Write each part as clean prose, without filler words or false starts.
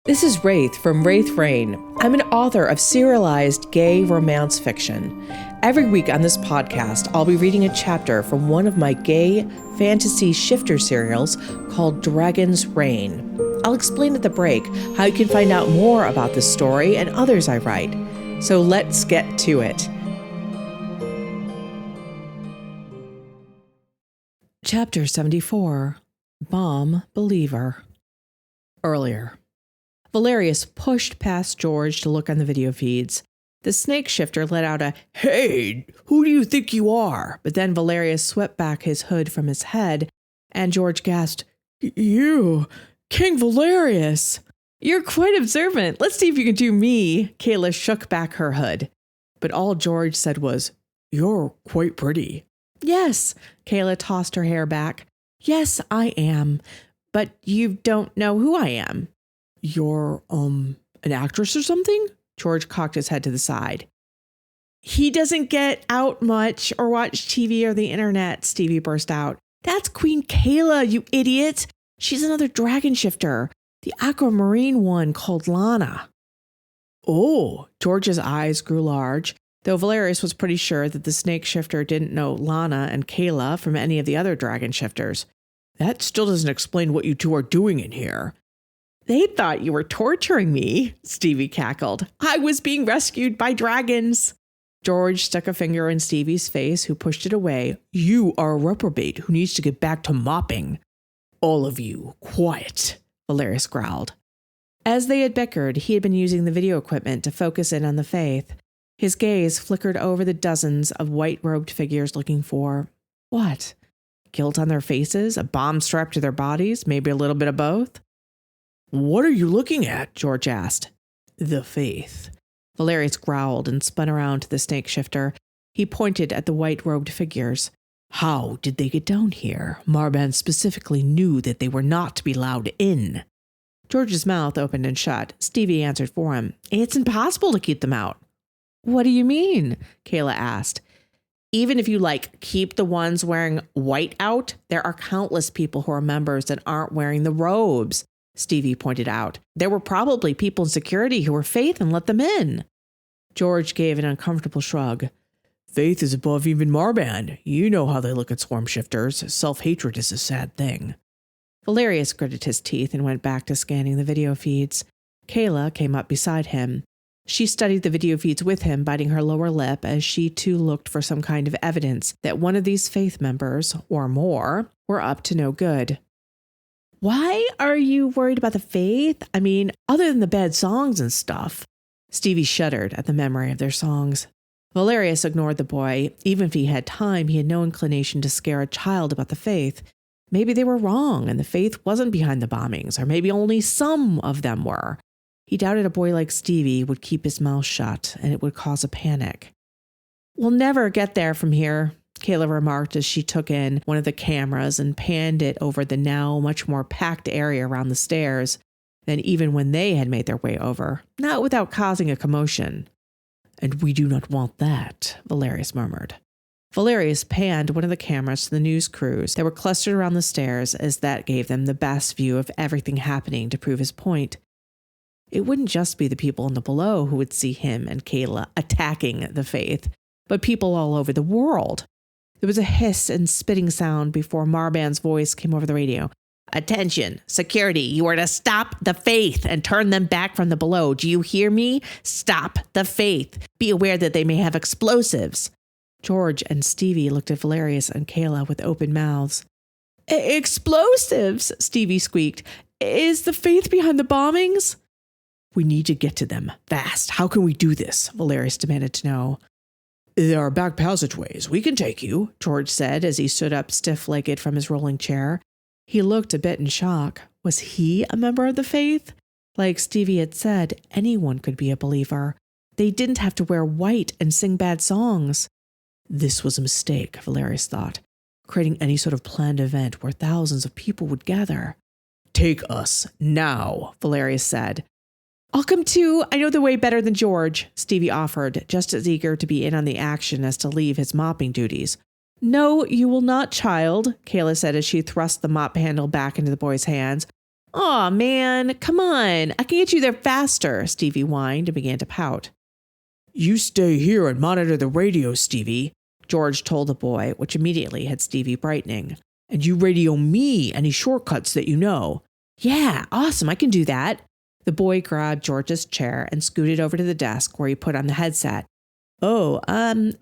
This is Wraith from Wraith Rain. I'm an author of serialized gay romance fiction. Every week on this podcast, I'll be reading a chapter from one of my gay fantasy shifter serials called Dragon's Reign. I'll explain at the break how you can find out more about this story and others I write. So let's get to it. Chapter 74, Bomb Believer. Earlier, Valerius pushed past George to look on the video feeds. The snake shifter let out a, "Hey, who do you think you are?" But then Valerius swept back his hood from his head, and George gasped, "You, King Valerius." "You're quite observant. Let's see if you can do me." Kayla shook back her hood. But all George said was, "You're quite pretty." "Yes." Kayla tossed her hair back. "Yes, I am. But you don't know who I am." "You're, an actress or something?" George cocked his head to the side. "He doesn't get out much or watch TV or the internet," Stevie burst out. "That's Queen Kayla, you idiot. She's another dragon shifter, the aquamarine one called Lana." "Oh," George's eyes grew large, though Valerius was pretty sure that the snake shifter didn't know Lana and Kayla from any of the other dragon shifters. "That still doesn't explain what you two are doing in here." "They thought you were torturing me," Stevie cackled. "I was being rescued by dragons." George stuck a finger in Stevie's face, who pushed it away. "You are a reprobate who needs to get back to mopping." "All of you, quiet," Valerius growled. As they had bickered, he had been using the video equipment to focus in on the faith. His gaze flickered over the dozens of white-robed figures looking for what? Guilt on their faces? A bomb strapped to their bodies? Maybe a little bit of both? "What are you looking at?" George asked. "The faith." Valerius growled and spun around to the snake shifter. He pointed at the white-robed figures. "How did they get down here? Marban specifically knew that they were not to be allowed in." George's mouth opened and shut. Stevie answered for him. "It's impossible to keep them out." "What do you mean?" Kayla asked. "Even if you, keep the ones wearing white out, there are countless people who are members that aren't wearing the robes," Stevie pointed out. "There were probably people in security who were Faith and let them in." George gave an uncomfortable shrug. "Faith is above even Marban. You know how they look at swarm shifters. Self-hatred is a sad thing." Valerius gritted his teeth and went back to scanning the video feeds. Kayla came up beside him. She studied the video feeds with him, biting her lower lip as she too looked for some kind of evidence that one of these Faith members, or more, were up to no good. "Why are you worried about the Faith? I mean, other than the bad songs and stuff." Stevie shuddered at the memory of their songs. Valerius ignored the boy. Even if he had time, he had no inclination to scare a child about the Faith. Maybe they were wrong and the Faith wasn't behind the bombings, or maybe only some of them were. He doubted a boy like Stevie would keep his mouth shut, and it would cause a panic. "We'll never get there from here," Kayla remarked as she took in one of the cameras and panned it over the now much more packed area around the stairs than even when they had made their way over, not without causing a commotion. "And we do not want that," Valerius murmured. Valerius panned one of the cameras to the news crews that were clustered around the stairs, as that gave them the best view of everything happening to prove his point. It wouldn't just be the people in the below who would see him and Kayla attacking the Faith, but people all over the world. There was a hiss and spitting sound before Marban's voice came over the radio. "Attention, security, you are to stop the Faith and turn them back from the below. Do you hear me? Stop the Faith. Be aware that they may have explosives." George and Stevie looked at Valerius and Kayla with open mouths. "Explosives?" Stevie squeaked. "Is the Faith behind the bombings?" "We need to get to them, fast. How can we do this?" Valerius demanded to know. "There are back passageways. We can take you," George said as he stood up stiff-legged from his rolling chair. He looked a bit in shock. Was he a member of the Faith? Like Stevie had said, anyone could be a believer. They didn't have to wear white and sing bad songs. This was a mistake, Valerius thought, creating any sort of planned event where thousands of people would gather. "Take us now," Valerius said. "I'll come too. I know the way better than George," Stevie offered, just as eager to be in on the action as to leave his mopping duties. "No, you will not, child," Kayla said as she thrust the mop handle back into the boy's hands. Aw, man, come on. I can get you there faster, Stevie whined and began to pout. You stay here and monitor the radio, Stevie, George told the boy, which immediately had Stevie brightening. And you radio me any shortcuts that you know. Yeah, awesome, I can do that. The boy grabbed George's chair and scooted over to the desk where he put on the headset. Oh,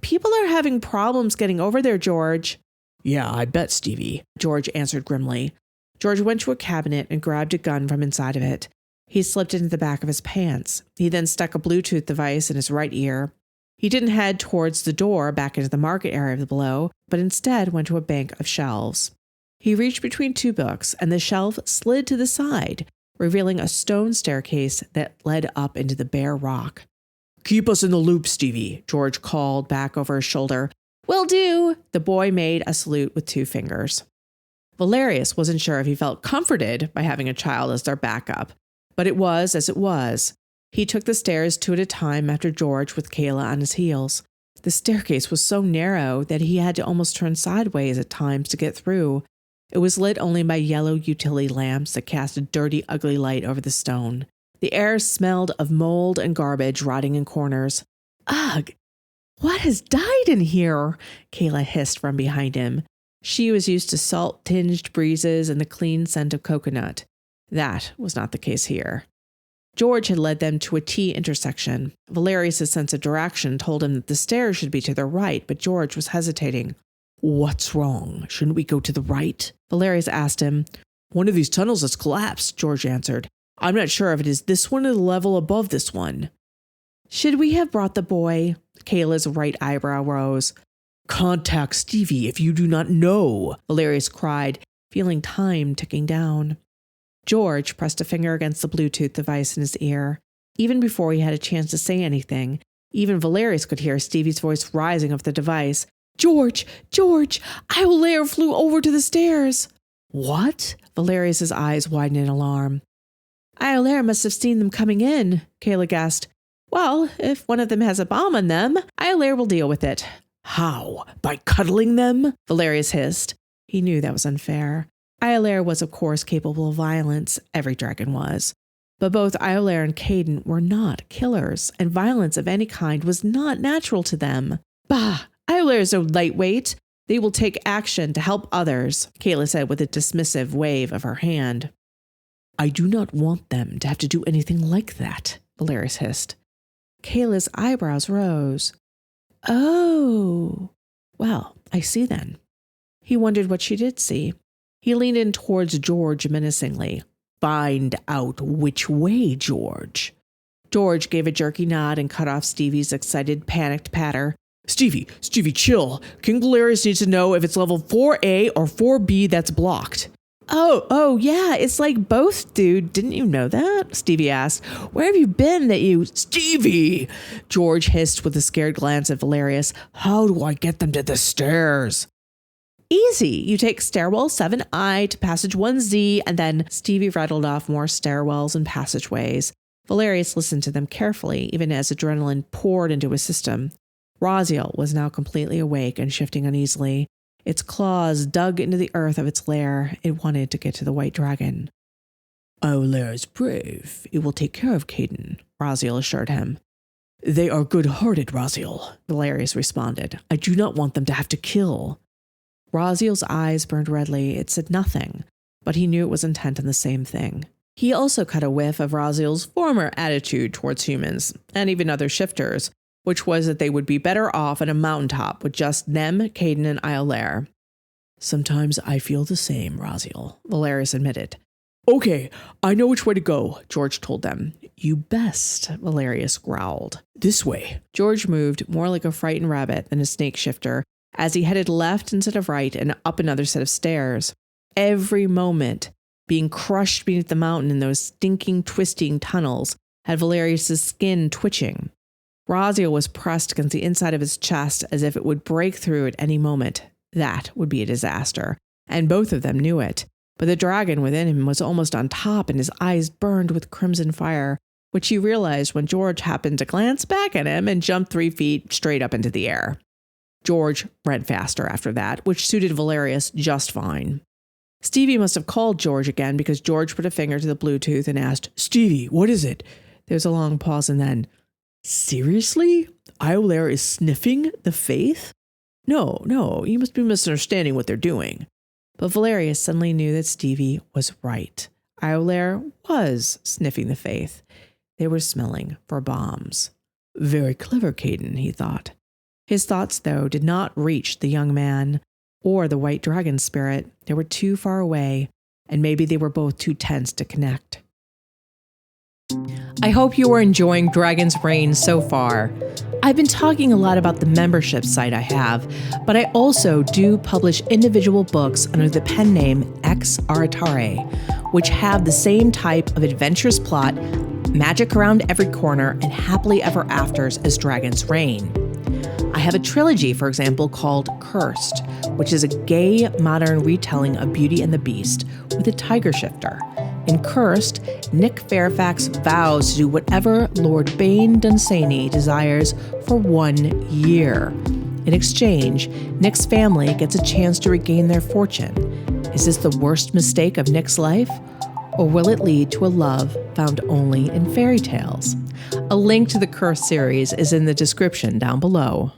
people are having problems getting over there, George. Yeah, I bet, Stevie, George answered grimly. George went to a cabinet and grabbed a gun from inside of it. He slipped it into the back of his pants. He then stuck a Bluetooth device in his right ear. He didn't head towards the door back into the market area of the below, but instead went to a bank of shelves. He reached between two books, and the shelf slid to the side, revealing a stone staircase that led up into the bare rock. Keep us in the loop, Stevie, George called back over his shoulder. Will do. The boy made a salute with 2 fingers. Valerius wasn't sure if he felt comforted by having a child as their backup, but it was as it was. He took the stairs 2 at a time after George with Kayla on his heels. The staircase was so narrow that he had to almost turn sideways at times to get through. It was lit only by yellow utility lamps that cast a dirty, ugly light over the stone. The air smelled of mold and garbage rotting in corners. Ugh! What has died in here? Kayla hissed from behind him. She was used to salt-tinged breezes and the clean scent of coconut. That was not the case here. George had led them to a T intersection. Valerius' sense of direction told him that the stairs should be to their right, but George was hesitating. What's wrong? Shouldn't we go to the right? Valerius asked him. One of these tunnels has collapsed, George answered. I'm not sure if it is this one or the level above this one. Should we have brought the boy? Kayla's right eyebrow rose. Contact Stevie if you do not know, Valerius cried, feeling time ticking down. George pressed a finger against the Bluetooth device in his ear. Even before he had a chance to say anything, even Valerius could hear Stevie's voice rising off the device. George! Iolaire flew over to the stairs! What? Valerius' eyes widened in alarm. Iolaire must have seen them coming in, Kayla guessed. Well, if one of them has a bomb on them, Iolaire will deal with it. How? By cuddling them? Valerius hissed. He knew that was unfair. Iolaire was, of course, capable of violence. Every dragon was. But both Iolaire and Caden were not killers, and violence of any kind was not natural to them. Bah! Iolaire is no lightweight. They will take action to help others, Kayla said with a dismissive wave of her hand. I do not want them to have to do anything like that, Valerius hissed. Kayla's eyebrows rose. Oh, well, I see then. He wondered what she did see. He leaned in towards George menacingly. Find out which way, George. George gave a jerky nod and cut off Stevie's excited, panicked patter. Stevie, chill. King Valerius needs to know if it's level 4A or 4B that's blocked. Oh, yeah, it's like both, dude. Didn't you know that? Stevie asked. Where have you been that you... Stevie! George hissed with a scared glance at Valerius. How do I get them to the stairs? Easy. You take stairwell 7I to passage 1Z, and then Stevie rattled off more stairwells and passageways. Valerius listened to them carefully, even as adrenaline poured into his system. Raziel was now completely awake and shifting uneasily. Its claws dug into the earth of its lair. It wanted to get to the white dragon. Iolaire is brave. It will take care of Caden, Raziel assured him. They are good-hearted, Raziel, Valerius responded. I do not want them to have to kill. Raziel's eyes burned redly. It said nothing, but he knew it was intent on the same thing. He also caught a whiff of Raziel's former attitude towards humans, and even other shifters, which was that they would be better off at a mountaintop with just them, Caden, and Iolaire. Sometimes I feel the same, Raziel, Valerius admitted. Okay, I know which way to go, George told them. You best, Valerius growled. This way. George moved more like a frightened rabbit than a snake shifter as he headed left instead of right and up another set of stairs. Every moment, being crushed beneath the mountain in those stinking, twisting tunnels, had Valerius' skin twitching. Raziel was pressed against the inside of his chest as if it would break through at any moment. That would be a disaster, and both of them knew it. But the dragon within him was almost on top, and his eyes burned with crimson fire, which he realized when George happened to glance back at him and jump 3 feet straight up into the air. George ran faster after that, which suited Valerius just fine. Stevie must have called George again because George put a finger to the Bluetooth and asked, Stevie, what is it? There was a long pause and then, Seriously? Iolaire is sniffing the faith? No, you must be misunderstanding what they're doing. But Valerius suddenly knew that Stevie was right. Iolaire was sniffing the faith. They were smelling for bombs. Very clever, Caden, he thought. His thoughts, though, did not reach the young man or the white dragon spirit. They were too far away, and maybe they were both too tense to connect. I hope you are enjoying Dragon's Reign so far. I've been talking a lot about the membership site I have, but I also do publish individual books under the pen name Ex Aritare, which have the same type of adventurous plot, magic around every corner, and happily ever afters as Dragon's Reign. I have a trilogy, for example, called Cursed, which is a gay, modern retelling of Beauty and the Beast with a tiger shifter. In Cursed, Nick Fairfax vows to do whatever Lord Bane Dunsany desires for 1 year. In exchange, Nick's family gets a chance to regain their fortune. Is this the worst mistake of Nick's life? Or will it lead to a love found only in fairy tales? A link to the Cursed series is in the description down below.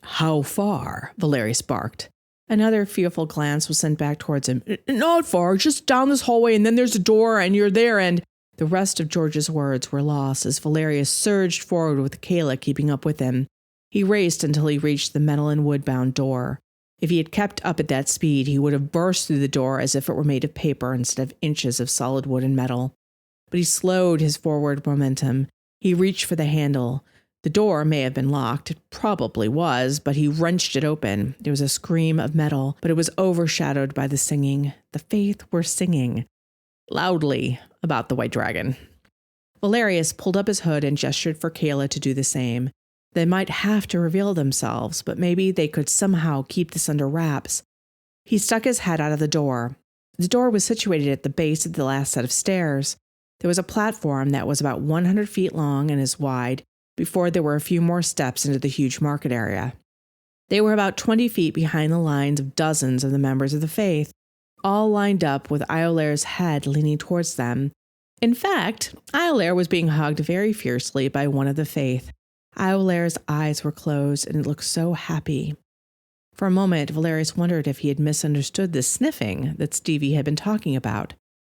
How far? Valerius barked. Another fearful glance was sent back towards him. Not far, just down this hallway, and then there's a door, and you're there, and... The rest of George's words were lost as Valerius surged forward with Kayla keeping up with him. He raced until he reached the metal and wood-bound door. If he had kept up at that speed, he would have burst through the door as if it were made of paper instead of inches of solid wood and metal. But he slowed his forward momentum. He reached for the handle. The door may have been locked. It probably was, but he wrenched it open. There was a scream of metal, but it was overshadowed by the singing. The Faith were singing loudly about the white dragon. Valerius pulled up his hood and gestured for Kayla to do the same. They might have to reveal themselves, but maybe they could somehow keep this under wraps. He stuck his head out of the door. The door was situated at the base of the last set of stairs. There was a platform that was about 100 feet long and as wide, before there were a few more steps into the huge market area. They were about 20 feet behind the lines of dozens of the members of the faith, all lined up with Iolaire's head leaning towards them. In fact, Iolaire was being hugged very fiercely by one of the faith. Iolaire's eyes were closed and it looked so happy. For a moment, Valerius wondered if he had misunderstood the sniffing that Stevie had been talking about.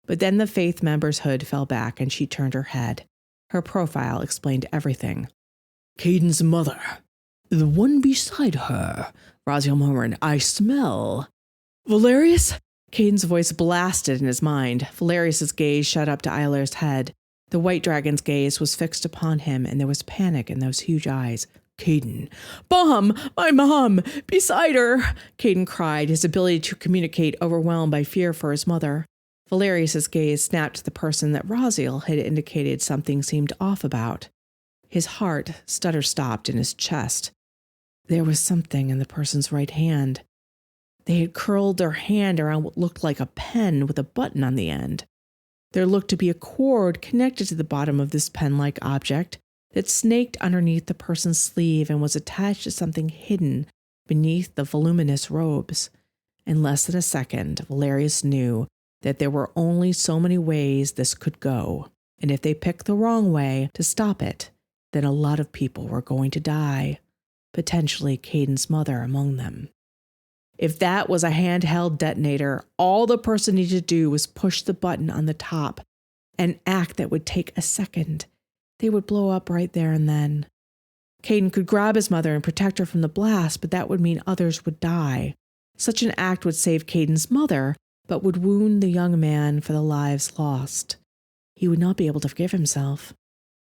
But then the faith member's hood fell back and she turned her head. Her profile explained everything. Caden's mother. The one beside her, Raziel murmured. I smell. Valerius? Caden's voice blasted in his mind. Valerius's gaze shot up to Iolaire's head. The white dragon's gaze was fixed upon him, and there was panic in those huge eyes. Caden. Mom! My mom! Beside her! Caden cried, his ability to communicate overwhelmed by fear for his mother. Valerius's gaze snapped to the person that Raziel had indicated something seemed off about. His heart stutter-stopped in his chest. There was something in the person's right hand. They had curled their hand around what looked like a pen with a button on the end. There looked to be a cord connected to the bottom of this pen-like object that snaked underneath the person's sleeve and was attached to something hidden beneath the voluminous robes. In less than a second, Valerius knew that there were only so many ways this could go, and if they picked the wrong way to stop it, then a lot of people were going to die, potentially Caden's mother among them. If that was a handheld detonator, all the person needed to do was push the button on the top, an act that would take a second. They would blow up right there and then. Caden could grab his mother and protect her from the blast, but that would mean others would die. Such an act would save Caden's mother, but would wound the young man for the lives lost. He would not be able to forgive himself.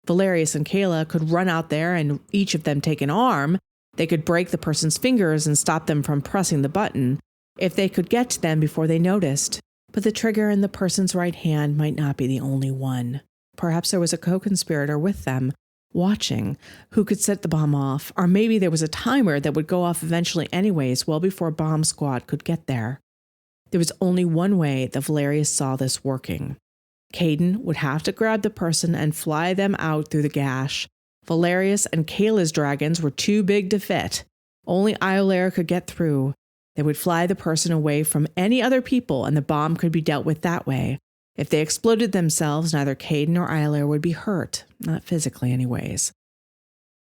Valerius and Kayla could run out there and each of them take an arm. They could break the person's fingers and stop them from pressing the button, if they could get to them before they noticed. But the trigger in the person's right hand might not be the only one. Perhaps there was a co-conspirator with them, watching, who could set the bomb off, or maybe there was a timer that would go off eventually anyways, well before bomb squad could get there. There was only one way that Valerius saw this working. Caden would have to grab the person and fly them out through the gash. Valerius and Kayla's dragons were too big to fit. Only Iolaire could get through. They would fly the person away from any other people, and the bomb could be dealt with that way. If they exploded themselves, neither Caden nor Iolaire would be hurt, not physically anyways.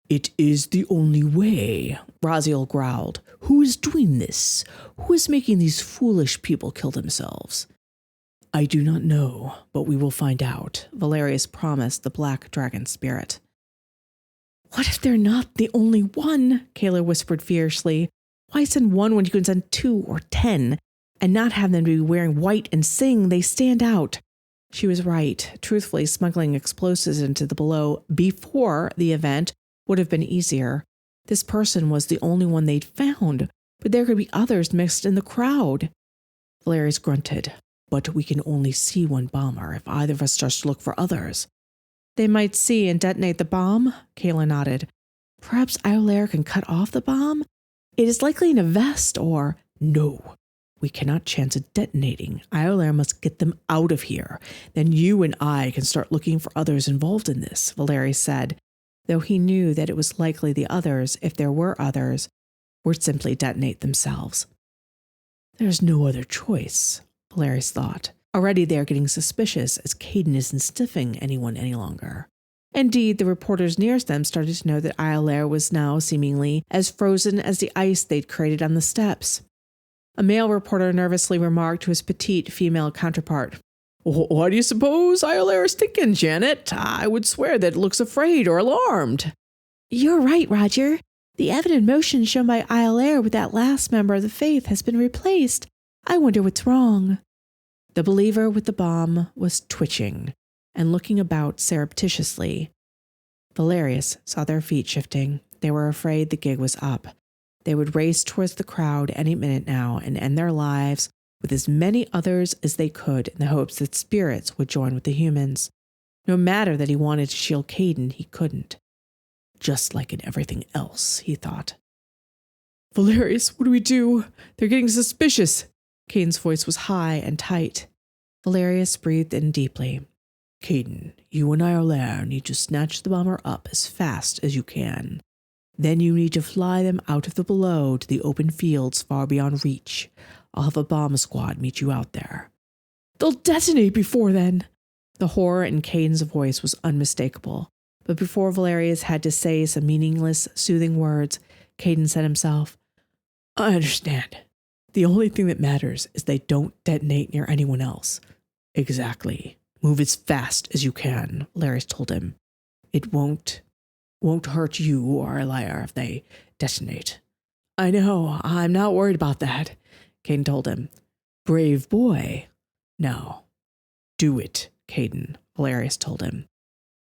It is the only way, Raziel growled. Who is doing this? Who is making these foolish people kill themselves? I do not know, but we will find out, Valerius promised the black dragon spirit. What if they're not the only one? Kayla whispered fiercely. Why send one when you can send 2 or 10 and not have them be wearing white and sing? They stand out. She was right. Truthfully, smuggling explosives into the below before the event would have been easier. This person was the only one they'd found, but there could be others mixed in the crowd. Valerius grunted. But we can only see one bomber if either of us starts to look for others. They might see and detonate the bomb? Kayla nodded. Perhaps Iolaire can cut off the bomb? It is likely in a vest or... No, we cannot chance it detonating. Iolaire must get them out of here. Then you and I can start looking for others involved in this, Valerius said, though he knew that it was likely the others, if there were others, would simply detonate themselves. There's no other choice, Valerius thought. Already they are getting suspicious as Caden isn't sniffing anyone any longer. Indeed, the reporters nearest them started to know that Iolaire was now seemingly as frozen as the ice they'd created on the steps. A male reporter nervously remarked to his petite female counterpart, What do you suppose Iolaire is thinking, Janet? I would swear that it looks afraid or alarmed. You're right, Roger. The evident motion shown by Iolaire with that last member of the faith has been replaced. I wonder what's wrong. The believer with the bomb was twitching and looking about surreptitiously. Valerius saw their feet shifting. They were afraid the gig was up. They would race towards the crowd any minute now and end their lives with as many others as they could in the hopes that spirits would join with the humans. No matter that he wanted to shield Caden, he couldn't. Just like in everything else, he thought. Valerius, what do we do? They're getting suspicious. Caden's voice was high and tight. Valerius breathed in deeply. Caden, you and Iolaire need to snatch the bomber up as fast as you can. Then you need to fly them out of the below to the open fields far beyond reach. I'll have a bomb squad meet you out there. They'll detonate before then. The horror in Caden's voice was unmistakable. But before Valerius had to say some meaningless, soothing words, Caden said himself, I understand. The only thing that matters is they don't detonate near anyone else. Exactly. Move as fast as you can, Valerius told him. It won't hurt you or Iolaire if they detonate. I know. I'm not worried about that, Caden told him. Brave boy. Now, do it, Caden, Valerius told him.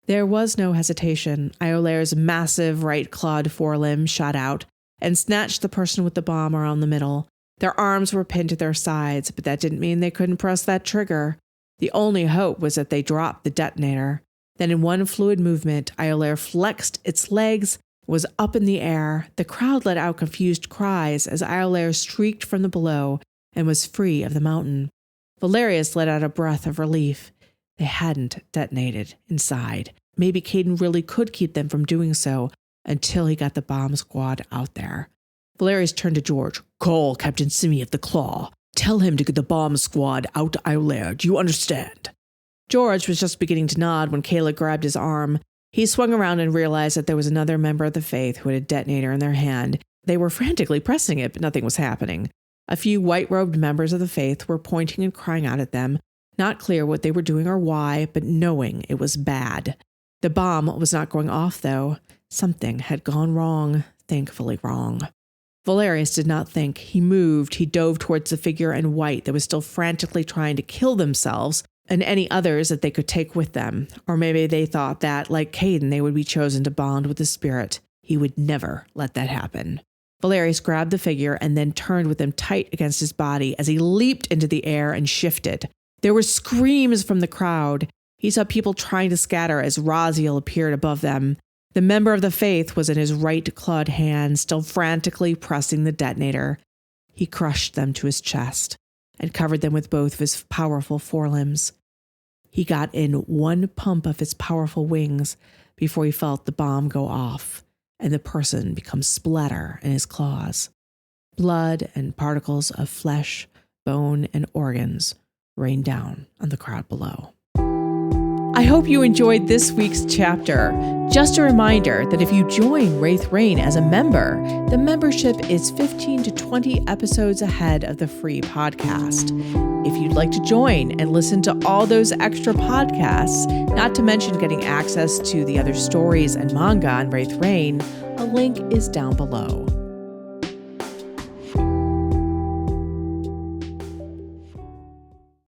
There was no hesitation. Iolaire's massive right-clawed forelimb shot out and snatched the person with the bomb around the middle. Their arms were pinned to their sides, but that didn't mean they couldn't press that trigger. The only hope was that they dropped the detonator. Then in one fluid movement, Iolaire flexed its legs, was up in the air. The crowd let out confused cries as Iolaire streaked from the below and was free of the mountain. Valerius let out a breath of relief. They hadn't detonated inside. Maybe Caden really could keep them from doing so until he got the bomb squad out there. Valerius turned to George. Call Captain Simi of the Claw. Tell him to get the bomb squad out to Iolaire. Do you understand? George was just beginning to nod when Kayla grabbed his arm. He swung around and realized that there was another member of the faith who had a detonator in their hand. They were frantically pressing it, but nothing was happening. A few white-robed members of the faith were pointing and crying out at them, not clear what they were doing or why, but knowing it was bad. The bomb was not going off, though. Something had gone wrong, thankfully wrong. Valerius did not think. He moved. He dove towards the figure in white that was still frantically trying to kill themselves and any others that they could take with them. Or maybe they thought that, like Caden, they would be chosen to bond with the spirit. He would never let that happen. Valerius grabbed the figure and then turned with him tight against his body as he leaped into the air and shifted. There were screams from the crowd. He saw people trying to scatter as Raziel appeared above them. The member of the faith was in his right clawed hand, still frantically pressing the detonator. He crushed them to his chest and covered them with both of his powerful forelimbs. He got in one pump of his powerful wings before he felt the bomb go off and the person become splatter in his claws. Blood and particles of flesh, bone, and organs rain down on the crowd below. I hope you enjoyed this week's chapter. Just a reminder that if you join Wraith Rain as a member, the membership is 15 to 20 episodes ahead of the free podcast. If you'd like to join and listen to all those extra podcasts, not to mention getting access to the other stories and manga on Wraith Rain, a link is down below.